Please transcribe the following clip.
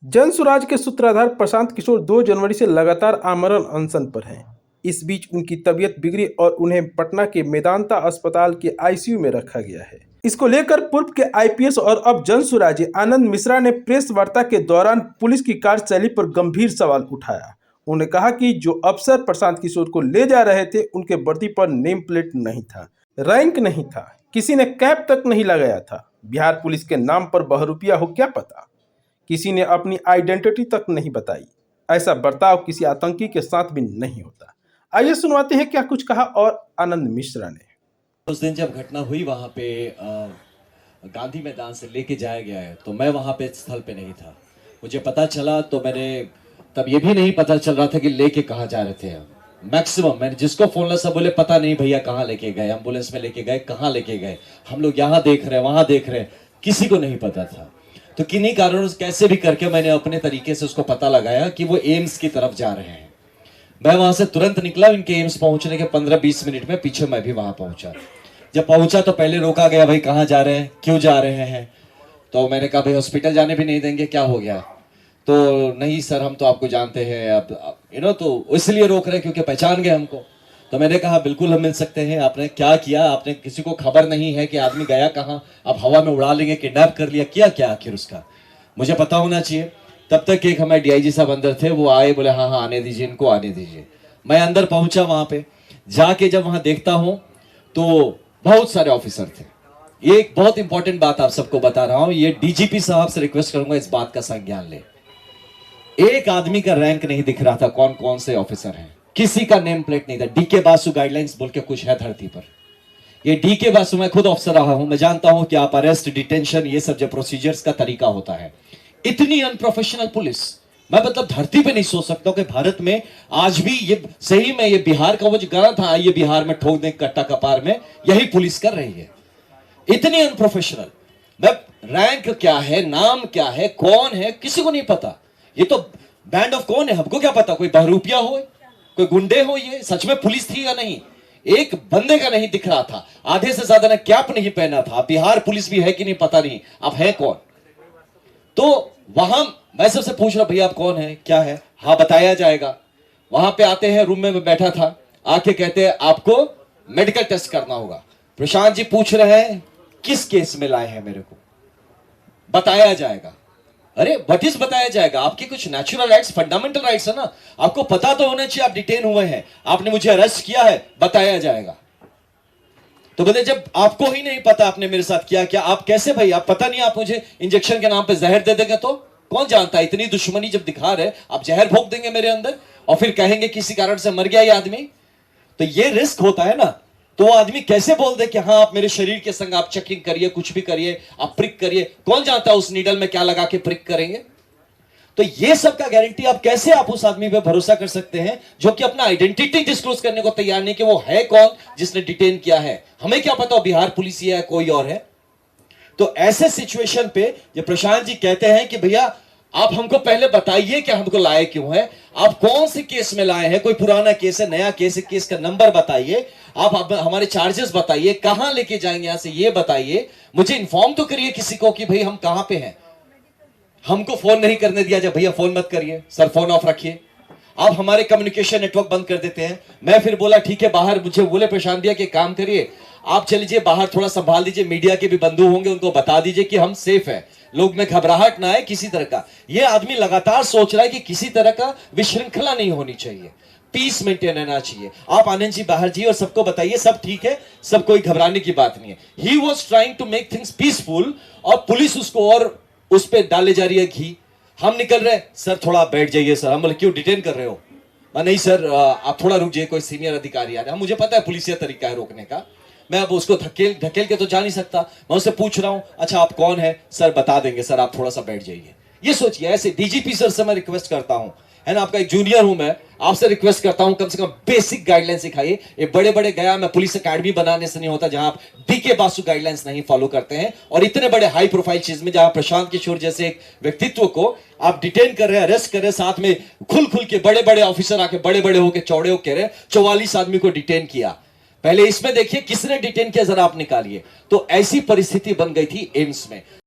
जनसुराज के सूत्रधार प्रशांत किशोर 2 जनवरी से लगातार आमरण अनशन पर हैं। इस बीच उनकी तबीयत बिगड़ी और उन्हें पटना के मेदांता अस्पताल के आईसीयू में रखा गया है। इसको लेकर पूर्व के आईपीएस और अब जनसुराजी आनंद मिश्रा ने प्रेस वार्ता के दौरान पुलिस की कार्यशैली पर गंभीर सवाल उठाया। उन्होंने कहा कि जो अफसर प्रशांत किशोर को ले जा रहे थे उनके वर्दी पर नेम प्लेट नहीं था, रैंक नहीं था, किसी ने कैप तक नहीं लगाया था। बिहार पुलिस के नाम पर बहरूपिया हो क्या पता, किसी ने अपनी आइडेंटिटी तक नहीं बताई। ऐसा बर्ताव किसी आतंकी के साथ भी नहीं होता। आइए सुनवाते हैं क्या कुछ कहा और आनंद मिश्रा ने। उस दिन जब घटना हुई वहां पे गांधी मैदान से लेके जाया गया है तो मैं वहां पे स्थल पे नहीं था। मुझे पता चला तो मैंने तब ये भी नहीं पता चल रहा था कि लेके कहाँ जा रहे थे हम। मैक्सिमम मैंने जिसको फोन लगा सब बोले पता नहीं भैया कहाँ लेके गए, एम्बुलेंस में लेके गए, कहाँ लेके गए, हम लोग यहाँ देख रहे हैं वहां देख रहे हैं, किसी को नहीं पता था। तो किन्हीं कारणों से कैसे भी करके मैंने अपने तरीके से उसको पता लगाया कि वो एम्स की तरफ जा रहे हैं। मैं वहां से तुरंत निकला, इनके एम्स पहुंचने के 15-20 मिनट में पीछे मैं भी वहां पहुंचा। जब पहुंचा तो पहले रोका गया, भाई कहाँ जा रहे हैं, क्यों जा रहे हैं। तो मैंने कहा भाई हॉस्पिटल जाने भी नहीं देंगे, क्या हो गया। तो नहीं सर हम तो आपको जानते हैं, अब तो इसलिए रोक रहे हैं क्योंकि पहचान गए हमको। तो मैंने कहा बिल्कुल हम मिल सकते हैं। आपने क्या किया, आपने किसी को खबर नहीं है कि आदमी गया कहाँ, आप हवा में उड़ा लेंगे, किडनैप कर लिया, किया क्या आखिर उसका, मुझे पता होना चाहिए। तब तक एक हमारे डीआईजी साहब अंदर थे, वो आए, बोले हाँ हाँ आने दीजिए, इनको आने दीजिए। मैं अंदर पहुंचा, वहां पे जाके जब वहां देखता हूं तो बहुत सारे ऑफिसर थे। ये एक बहुत इंपॉर्टेंट बात आप सबको बता रहा हूं, ये डीजीपी साहब से रिक्वेस्ट करूंगा इस बात का संज्ञान ले। एक आदमी का रैंक नहीं दिख रहा था, कौन कौन से ऑफिसर हैं, किसी का नेम प्लेट नहीं था। डीके बासु गाइडलाइंस बोल के कुछ है धरती पर। ये डीके बासु, मैं खुद ऑफिसर रहा हूं, मैं जानता हूं कि आप अरेस्ट, डिटेंशन, ये सब जो प्रोसीजर्स का तरीका होता है। इतनी अनप्रोफेशनल पुलिस मैं मतलब धरती पे नहीं सोच सकता हूं कि भारत में आज भी ये सही में ये बिहार का वो जो गाना था, ये बिहार में ठोक दे कट्टा कपार में, यही पुलिस कर रही है। इतनी अनप्रोफेशनल। मैं रैंक क्या है, नाम क्या है, कौन है, किसी को नहीं पता। ये तो बैंड ऑफ कौन है, हमको क्या पता, कोई बहरूपिया हो, कोई गुंडे हो, ये सच में पुलिस थी या नहीं। एक बंदे का नहीं दिख रहा था, आधे से ज्यादा ने कैप नहीं पहना था। बिहार पुलिस भी है कि नहीं पता नहीं, आप है कौन। तो वहां मैं सबसे पूछ रहा भैया आप कौन है, क्या है, हाँ बताया जाएगा। वहां पे आते हैं, रूम में मैं बैठा था, आके कहते हैं आपको मेडिकल टेस्ट करना होगा। प्रशांत जी पूछ रहे हैं किस केस में लाए हैं मेरे को, बताया जाएगा। अरे व्हाट इज बताया जाएगा, आपके कुछ नेचुरल राइट्स, फंडामेंटल राइट्स है ना, आपको पता तो होना चाहिए आप डिटेन हुए हैं, आपने मुझे अरेस्ट किया है, बताया जाएगा। तो बोले जब आपको ही नहीं पता आपने मेरे साथ किया क्या, आप कैसे भाई, आप पता नहीं, आप मुझे इंजेक्शन के नाम पे जहर दे देंगे तो कौन जानता है। इतनी दुश्मनी जब दिखा रहे, आप जहर भोग देंगे मेरे अंदर और फिर कहेंगे किसी कारण से मर गया ये आदमी। तो ये रिस्क होता है ना। तो वो आदमी कैसे बोल दे कि हाँ आप मेरे शरीर के संग आप चेकिंग करिए, कुछ भी करिए, आप प्रिक करिए, कौन जानता है उस नीडल में क्या लगा के प्रिक करेंगे। तो ये सब का गारंटी आप कैसे, आप उस आदमी पे भरोसा कर सकते हैं जो कि अपना आइडेंटिटी डिस्क्लोज करने को तैयार नहीं कि वो है कौन जिसने डिटेन किया है। हमें क्या पता बिहार पुलिस है कोई और है। तो ऐसे सिचुएशन पे जो प्रशांत जी कहते हैं कि भैया आप हमको पहले बताइए कि हमको लाए क्यों है, आप कौन से केस में लाए हैं, कोई पुराना केस है, नया केस है, केस का नंबर बताइए, आप हमारे चार्जेस बताइए, कहां लेके जाएंगे यहां से ये बताइए, मुझे इन्फॉर्म तो करिए किसी को कि भाई हम कहां पे हैं। हमको फोन नहीं करने दिया, जब भैया फोन मत करिए सर, फोन ऑफ रखिए। आप हमारे कम्युनिकेशन नेटवर्क बंद कर देते हैं। मैं फिर बोला ठीक है बाहर, मुझे बोले प्रशांत दिया कि काम करिए आप चल लीजिए बाहर, थोड़ा संभाल दीजिए, मीडिया के भी बंधु होंगे उनको बता दीजिए कि हम सेफ है, लोग में घबराहट ना आए किसी तरह का। ये आदमी लगातार सोच रहा है कि किसी तरह का विश्रृंखला नहीं होनी चाहिए, पीस मेंटेन रहना चाहिए। आप आनंद जी बाहर जी और सबको बताइए सब ठीक है, सब कोई घबराने की बात नहीं है। He was trying to make things peaceful और पुलिस उसको और उस पर डाले जा रही है घी। हम निकल रहे, सर थोड़ा बैठ जाइए सर। हम बोले क्यों डिटेन कर रहे हो, नहीं सर आप थोड़ा रुक जाइए, कोई सीनियर अधिकारी आ रहा है। मुझे पता है पुलिस तरीका है रोकने का, मैं अब उसको धकेल के तो जा नहीं सकता। मैं उससे पूछ रहा हूं अच्छा आप कौन है, सर बता देंगे सर, आप थोड़ा सा बैठ जाइए। ये सोचिए, ऐसे डीजीपी सर से मैं रिक्वेस्ट करता हूं, है ना, आपका एक जूनियर हूं मैं, आपसे रिक्वेस्ट करता हूं कम से कम बेसिक गाइडलाइन सिखाइए। ये बड़े बड़े गया मैं पुलिस अकेडमी बनाने से नहीं होता जहां आप डीके बासु गाइडलाइंस नहीं फॉलो करते हैं, और इतने बड़े हाई प्रोफाइल चीज में जहां प्रशांत किशोर जैसे एक व्यक्तित्व को आप डिटेन कर रहे हैं, अरेस्ट कर रहे हैं, साथ में खुल के बड़े बड़े ऑफिसर आके बड़े बड़े होकर चौड़े होकर रहे, 44 आदमी को डिटेन किया। पहले इसमें देखिए किसने डिटेन किया, जरा आप निकालिए। तो ऐसी परिस्थिति बन गई थी एम्स में।